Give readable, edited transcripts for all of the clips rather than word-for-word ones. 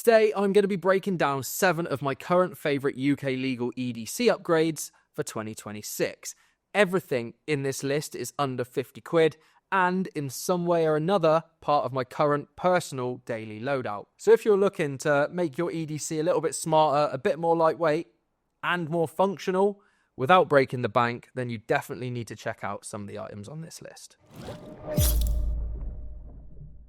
Today, I'm going to be breaking down 7 of my current favourite UK legal EDC upgrades for 2026. Everything in this list is under 50 quid and in some way or another part of my current personal daily loadout. So if you're looking to make your EDC a little bit smarter, a bit more lightweight and more functional without breaking the bank, then you definitely need to check out some of the items on this list.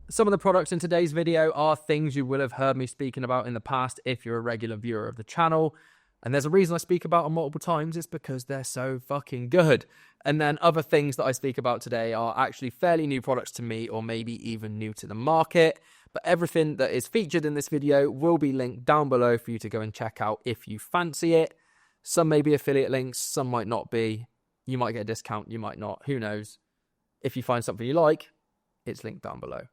Some of the products in today's video are things you will have heard me speaking about in the past if you're a regular viewer of the channel. And there's a reason I speak about them multiple times, it's because they're so fucking good. And then other things that I speak about today are actually fairly new products to me or maybe even new to the market. But everything that is featured in this video will be linked down below for you to go and check out if you fancy it. Some may be affiliate links, some might not be. You might get a discount, you might not, who knows. If you find something you like, it's linked down below.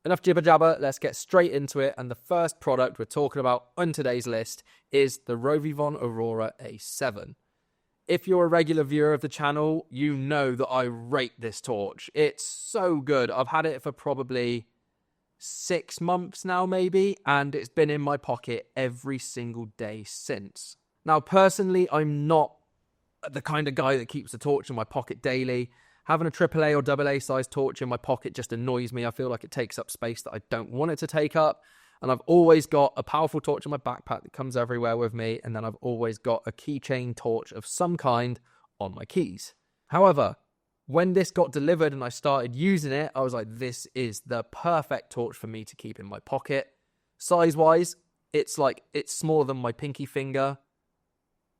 Enough jibber jabber, let's get straight into it. And the first product we're talking about on today's list is the Rovivon Aurora A7. If you're a regular viewer of the channel, you know that I rate this torch. It's so good. I've had it for probably 6 months now maybe, and it's been in my pocket every single day since. Now personally, I'm not the kind of guy that keeps the torch in my pocket daily. Having a AAA or AA size torch in my pocket just annoys me. I feel like it takes up space that I don't want it to take up. And I've always got a powerful torch in my backpack that comes everywhere with me. And then I've always got a keychain torch of some kind on my keys. However, when this got delivered and I started using it, I was like, this is the perfect torch for me to keep in my pocket. Size-wise, it's smaller than my pinky finger.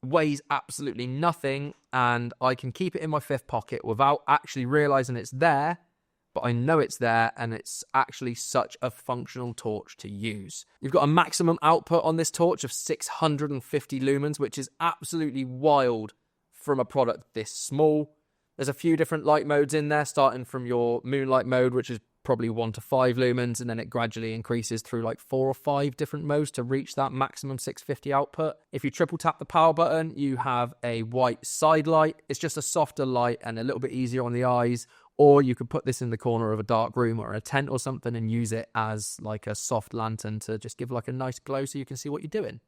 Weighs absolutely nothing, and I can keep it in my 5th pocket without actually realizing it's there, but I know it's there, and it's actually such a functional torch to use. You've got a maximum output on this torch of 650 lumens, which is absolutely wild from a product this small. There's a few different light modes in there, starting from your moonlight mode, which is probably 1 to 5 lumens, and then it gradually increases through like 4 or 5 different modes to reach that maximum 650 output. If you triple tap the power button, you have a white side light. It's just a softer light and a little bit easier on the eyes, or you could put this in the corner of a dark room or a tent or something and use it as like a soft lantern to just give like a nice glow so you can see what you're doing.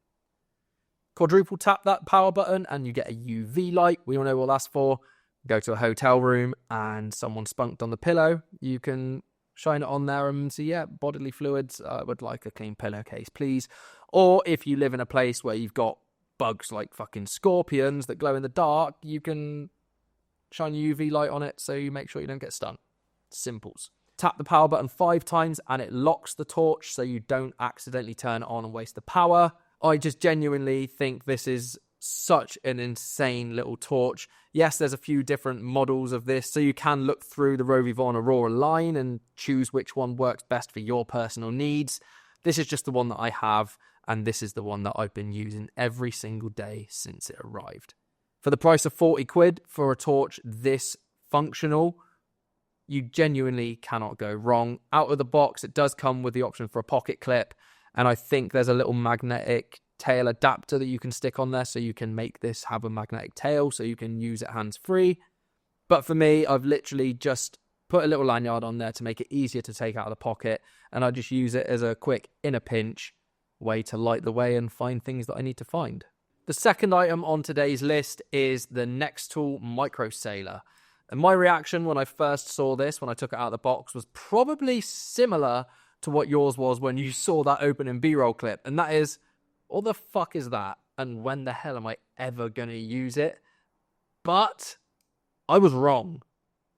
Quadruple tap that power button and you get a UV light. We all know what that's for. Go to a hotel room and someone spunked on the pillow, you can shine it on there and see, yeah, bodily fluids, I would like a clean pillowcase, please. Or if you live in a place where you've got bugs like fucking scorpions that glow in the dark, you can shine a UV light on it so you make sure you don't get stung. Simples. Tap the power button 5 times and it locks the torch so you don't accidentally turn it on and waste the power. I just genuinely think this is such an insane little torch. Yes, there's a few different models of this, so you can look through the Rovivon Aurora line and choose which one works best for your personal needs. This is just the one that I have, and this is the one that I've been using every single day since it arrived. For the price of 40 quid for a torch this functional, you genuinely cannot go wrong. Out of the box, it does come with the option for a pocket clip, and I think there's a little magnetic tail adapter that you can stick on there so you can make this have a magnetic tail so you can use it hands-free. But for me, I've literally just put a little lanyard on there to make it easier to take out of the pocket, and I just use it as a quick in a pinch way to light the way and find things that I need to find. The second item on today's list is the Nextool Micro Sailor. And my reaction when I first saw this, when I took it out of the box, was probably similar to what yours was when you saw that opening B-roll clip, and that is, what the fuck is that? And when the hell am I ever going to use it? But I was wrong.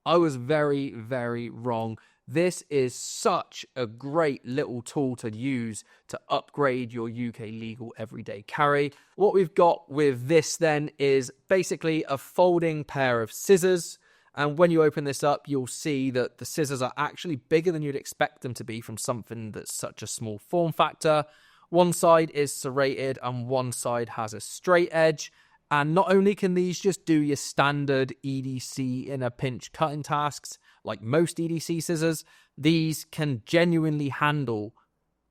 I was very, very wrong. This is such a great little tool to use to upgrade your UK legal everyday carry. What we've got with this then is basically a folding pair of scissors. And when you open this up, you'll see that the scissors are actually bigger than you'd expect them to be from something that's such a small form factor. One side is serrated and one side has a straight edge. And not only can these just do your standard EDC in a pinch cutting tasks, like most EDC scissors, these can genuinely handle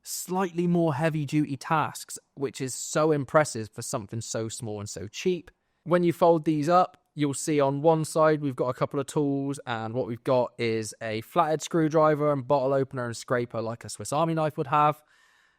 slightly more heavy duty tasks, which is so impressive for something so small and so cheap. When you fold these up, you'll see on one side we've got a couple of tools, and what we've got is a flathead screwdriver and bottle opener and scraper like a Swiss Army knife would have.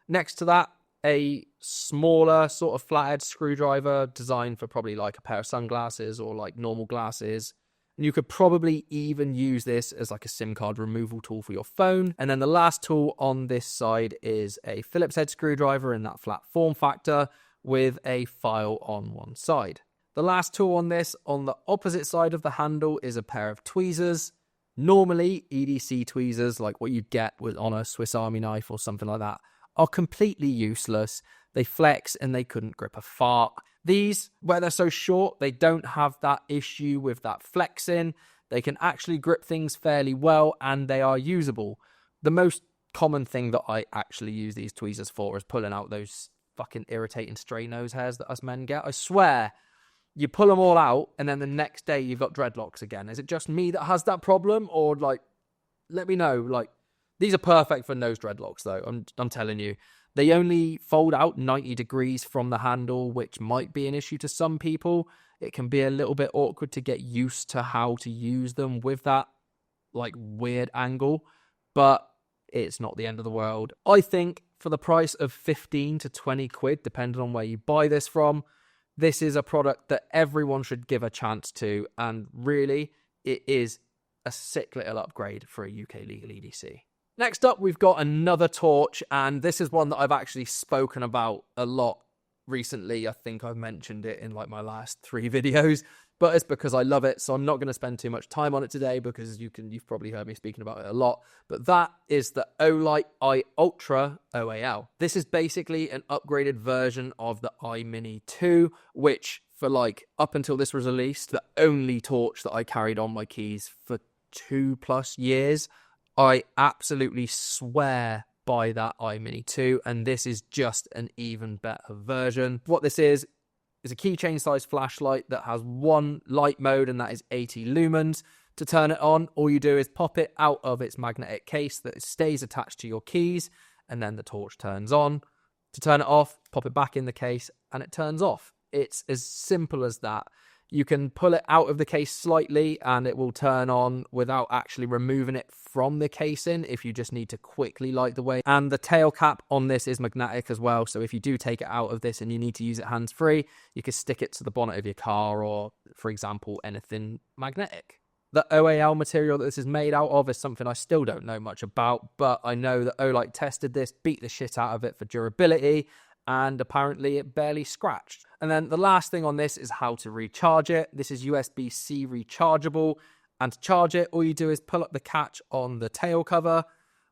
Next to that, a smaller sort of flathead screwdriver designed for probably like a pair of sunglasses or like normal glasses. And you could probably even use this as like a SIM card removal tool for your phone. And then the last tool on this side is a Phillips head screwdriver in that flat form factor with a file on one side. The last tool on this, on the opposite side of the handle, is a pair of tweezers. Normally, EDC tweezers, like what you'd get on a Swiss Army knife or something like that, are completely useless. They flex and they couldn't grip a fart. These, where they're so short, they don't have that issue with that flexing. They can actually grip things fairly well and they are usable. The most common thing that I actually use these tweezers for is pulling out those fucking irritating stray nose hairs that us men get. I swear, you pull them all out and then the next day you've got dreadlocks again. Is it just me that has that problem? Or like, let me know, like, these are perfect for nose dreadlocks, though. I'm telling you. They only fold out 90 degrees from the handle, which might be an issue to some people. It can be a little bit awkward to get used to how to use them with that, like, weird angle. But it's not the end of the world. I think for the price of 15 to 20 quid, depending on where you buy this from, this is a product that everyone should give a chance to. And really, it is a sick little upgrade for a UK legal EDC. Next up, we've got another torch, and this is one that I've actually spoken about a lot recently. I think I've mentioned it in like my last 3 videos, but it's because I love it, so I'm not going to spend too much time on it today because you've probably heard me speaking about it a lot. But that is the Olight I Ultra OAL. This is basically an upgraded version of the iMini 2, which for like up until this was released, the only torch that I carried on my keys for 2+ years. I absolutely swear by that iMini 2, and this is just an even better version. What this is a keychain size flashlight that has one light mode, and that is 80 lumens. To turn it on, all you do is pop it out of its magnetic case that stays attached to your keys, and then the torch turns on. To turn it off, pop it back in the case, and it turns off. It's as simple as that. You can pull it out of the case slightly and it will turn on without actually removing it from the casing if you just need to quickly light the way. And the tail cap on this is magnetic as well. So if you do take it out of this and you need to use it hands-free, you can stick it to the bonnet of your car or, for example, anything magnetic. The OAL material that this is made out of is something I still don't know much about, but I know that Olight tested this, beat the shit out of it for durability, and apparently it barely scratched. And then the last thing on this is how to recharge it. This is USB-C rechargeable, and to charge it, all you do is pull up the catch on the tail cover.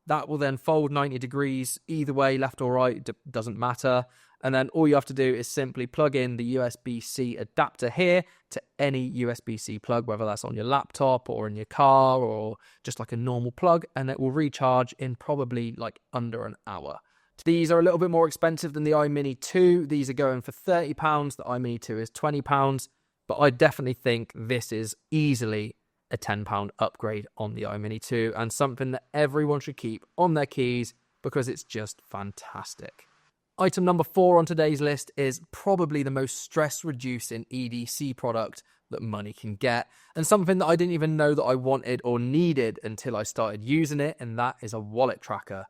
That will then fold 90 degrees either way, left or right, doesn't matter. And then all you have to do is simply plug in the USB-C adapter here to any USB-C plug, whether that's on your laptop or in your car or just like a normal plug, and it will recharge in probably like under an hour. These are a little bit more expensive than the iMini 2. These are going for £30. The iMini 2 is £20. But I definitely think this is easily a £10 upgrade on the iMini 2 and something that everyone should keep on their keys because it's just fantastic. Item number 4 on today's list is probably the most stress-reducing EDC product that money can get, and something that I didn't even know that I wanted or needed until I started using it, and that is a wallet tracker.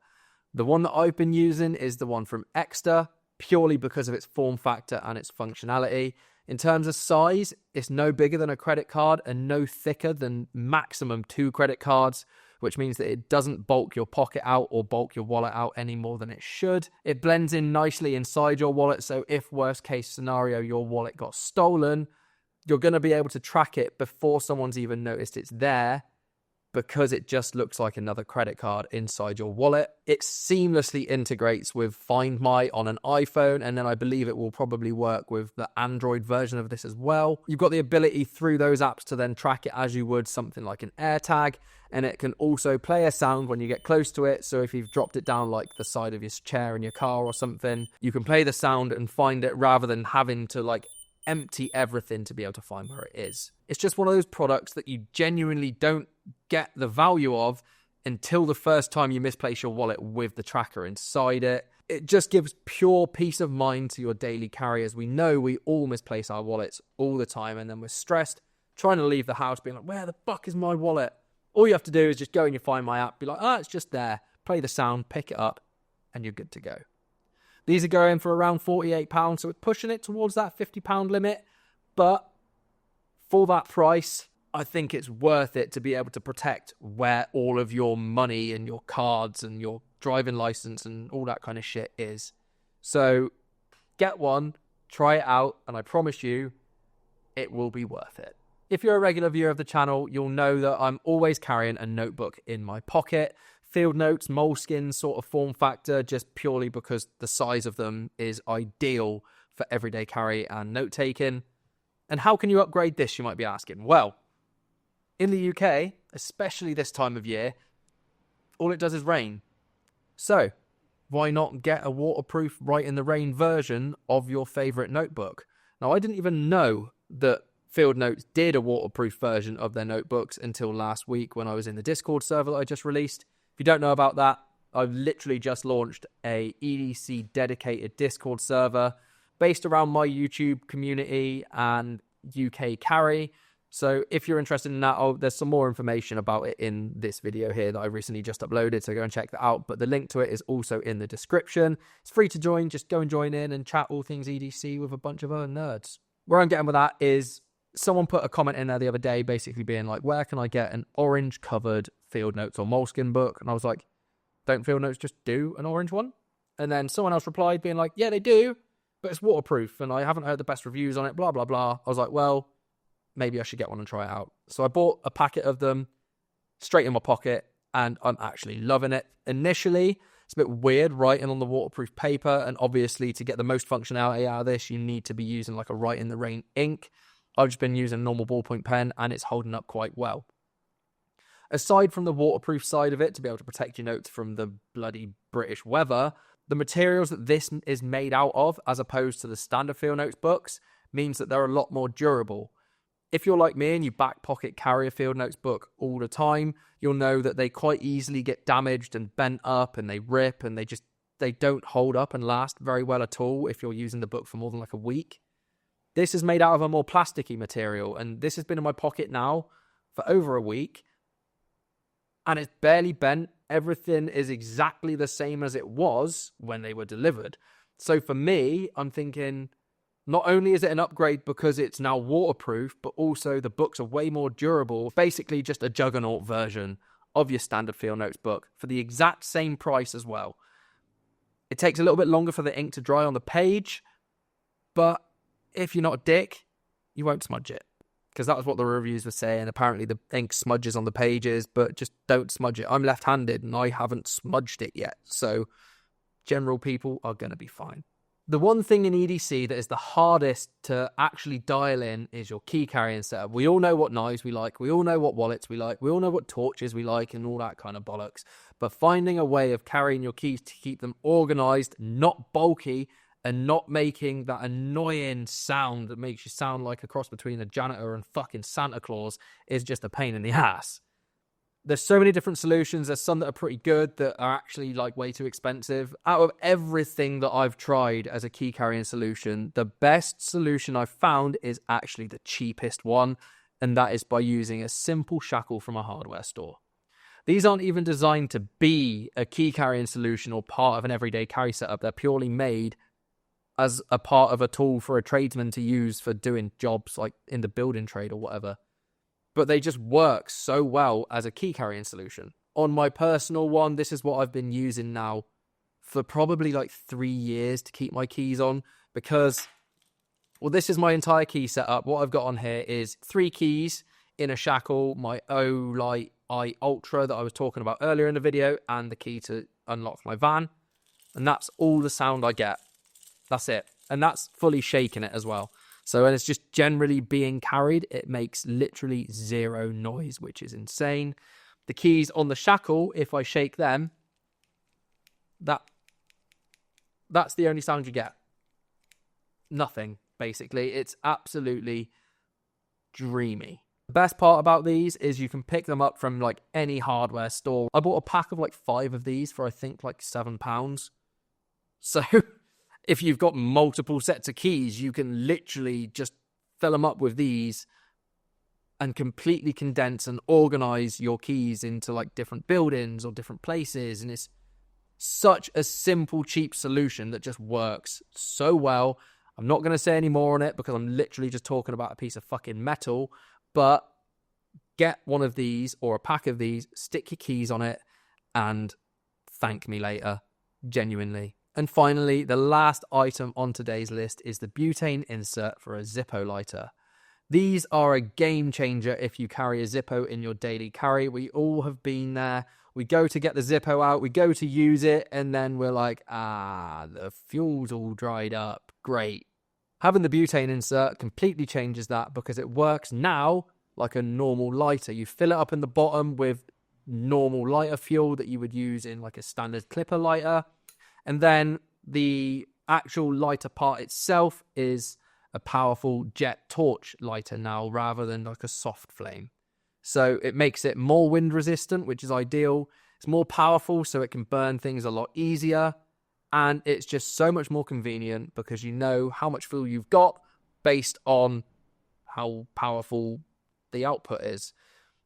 The one that I've been using is the one from Exeter, purely because of its form factor and its functionality. In terms of size, it's no bigger than a credit card and no thicker than maximum 2 credit cards, which means that it doesn't bulk your pocket out or bulk your wallet out any more than it should. It blends in nicely inside your wallet, so if worst case scenario your wallet got stolen, you're going to be able to track it before someone's even noticed it's there, because it just looks like another credit card inside your wallet. It seamlessly integrates with Find My on an iPhone, and then I believe it will probably work with the Android version of this as well. You've got the ability through those apps to then track it as you would something like an AirTag, and it can also play a sound when you get close to it. So if you've dropped it down like the side of your chair in your car or something, you can play the sound and find it rather than having to like empty everything to be able to find where it is. It's just one of those products that you genuinely don't get the value of until the first time you misplace your wallet with the tracker inside it. It just gives pure peace of mind to your daily carry, as we know we all misplace our wallets all the time, and then we're stressed trying to leave the house being like, where the fuck is my wallet? All you have to do is just go in your Find My app, be like, it's just there, play the sound, pick it up, and you're good to go. These are going for around £48, so it's pushing it towards that £50 limit. But for that price, I think it's worth it to be able to protect where all of your money and your cards and your driving license and all that kind of shit is. So get one, try it out, and I promise you, it will be worth it. If you're a regular viewer of the channel, you'll know that I'm always carrying a notebook in my pocket. Field notes, Moleskine sort of form factor, just purely because the size of them is ideal for everyday carry and note-taking. And how can you upgrade this, you might be asking? Well, in the UK, especially this time of year, all it does is rain. So, why not get a waterproof Write in the Rain version of your favourite notebook? Now, I didn't even know that Field Notes did a waterproof version of their notebooks until last week when I was in the Discord server that I just released. If you don't know about that, I've literally just launched a EDC dedicated Discord server based around my YouTube community and UK carry. So if you're interested in that, there's some more information about it in this video here that I recently just uploaded, so go and check that out. But the link to it is also in the description. It's free to join. Just go and join in and chat all things EDC with a bunch of other nerds. Where I'm getting with that is someone put a comment in there the other day basically being like, where can I get an orange covered Field Notes or Moleskine book? And I was like, don't Field Notes just do an orange one? And then someone else replied being like, yeah, they do, but it's waterproof and I haven't heard the best reviews on it, blah, blah, blah. I was like, well, maybe I should get one and try it out. So I bought a packet of them straight in my pocket and I'm actually loving it. Initially, it's a bit weird writing on the waterproof paper, and obviously to get the most functionality out of this, you need to be using like a Write in the Rain ink. I've just been using a normal ballpoint pen and it's holding up quite well. Aside from the waterproof side of it, to be able to protect your notes from the bloody British weather, the materials that this is made out of, as opposed to the standard Field Notes books, means that they're a lot more durable. If you're like me and you back pocket carry a Field Notes book all the time, you'll know that they quite easily get damaged and bent up and they rip and they don't hold up and last very well at all if you're using the book for more than like a week. This is made out of a more plasticky material, and this has been in my pocket now for over a week and it's barely bent. Everything is exactly the same as it was when they were delivered. So for me, I'm thinking, not only is it an upgrade because it's now waterproof, but also the books are way more durable. Basically just a juggernaut version of your standard Field Notes book for the exact same price as well. It takes a little bit longer for the ink to dry on the page, but if you're not a dick, you won't smudge it. Because that was what the reviews were saying. Apparently the ink smudges on the pages, but just don't smudge it. I'm left-handed and I haven't smudged it yet. So general people are going to be fine. The one thing in EDC that is the hardest to actually dial in is your key carrying setup. We all know what knives we like. We all know what wallets we like. We all know what torches we like and all that kind of bollocks. But finding a way of carrying your keys to keep them organized, not bulky, and not making that annoying sound that makes you sound like a cross between a janitor and fucking Santa Claus is just a pain in the ass. There's so many different solutions. There's some that are pretty good that are actually like way too expensive. Out of everything that I've tried as a key carrying solution, the best solution I've found is actually the cheapest one, and that is by using a simple shackle from a hardware store. These aren't even designed to be a key carrying solution or part of an everyday carry setup. They're purely made as a part of a tool for a tradesman to use for doing jobs like in the building trade or whatever. But they just work so well as a key carrying solution. On my personal one, this is what I've been using now for probably like 3 years to keep my keys on, because, well, this is my entire key setup. What I've got on here is 3 keys in a shackle, my Olight I Ultra that I was talking about earlier in the video, and the key to unlock my van. And that's all the sound I get. That's it. And that's fully shaking it as well. So when it's just generally being carried, it makes literally zero noise, which is insane. The keys on the shackle, if I shake them, that's the only sound you get. Nothing, basically. It's absolutely dreamy. The best part about these is you can pick them up from like any hardware store. I bought a pack of like 5 of these for I think like £7. So if you've got multiple sets of keys, you can literally just fill them up with these and completely condense and organize your keys into like different buildings or different places. And it's Such a simple, cheap solution that just works so well. I'm not going to say any more on it because I'm literally just talking about a piece of fucking metal, but get one of these or a pack of these, stick your keys on it, and thank me later, genuinely. And finally, the last item on today's list is the butane insert for a Zippo lighter. These are a game changer if you carry a Zippo in your daily carry. We all have been there. We go to get the Zippo out, we go to use it, and then we're like, the fuel's all dried up. Great. Having the butane insert completely changes that because it works now like a normal lighter. You fill it up in the bottom with normal lighter fuel that you would use in like a standard clipper lighter. And then the actual lighter part itself is a powerful jet torch lighter now rather than like a soft flame. So it makes it more wind resistant, which is ideal. It's more powerful, so it can burn things a lot easier. And it's just so much more convenient because you know how much fuel you've got based on how powerful the output is.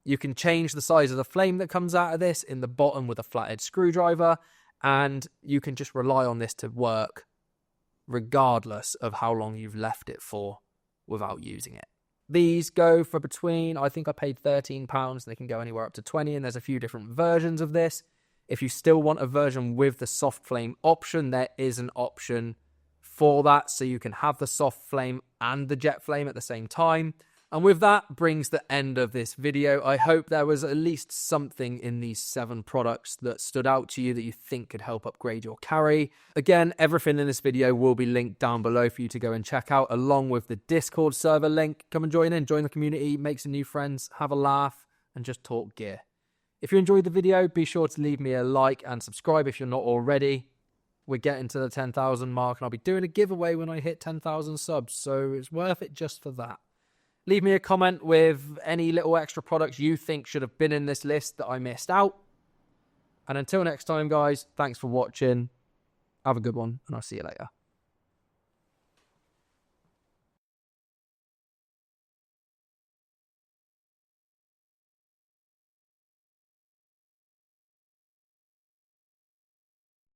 You can change the size of the flame that comes out of this in the bottom with a flathead screwdriver, and you can just rely on this to work regardless of how long you've left it for without using it. These go for between, I think I paid £13. They can go anywhere up to 20, and there's a few different versions of this. If you still want a version with the soft flame option, there is an option for that, so you can have the soft flame and the jet flame at the same time. And with that brings the end of this video. I hope there was at least something in these 7 products that stood out to you that you think could help upgrade your carry. Again, everything in this video will be linked down below for you to go and check out, along with the Discord server link. Come and join in, join the community, make some new friends, have a laugh, and just talk gear. If you enjoyed the video, be sure to leave me a like and subscribe if you're not already. We're getting to the 10,000 mark, and I'll be doing a giveaway when I hit 10,000 subs, so it's worth it just for that. Leave me a comment with any little extra products you think should have been in this list that I missed out. And until next time, guys, thanks for watching. Have a good one, and I'll see you later.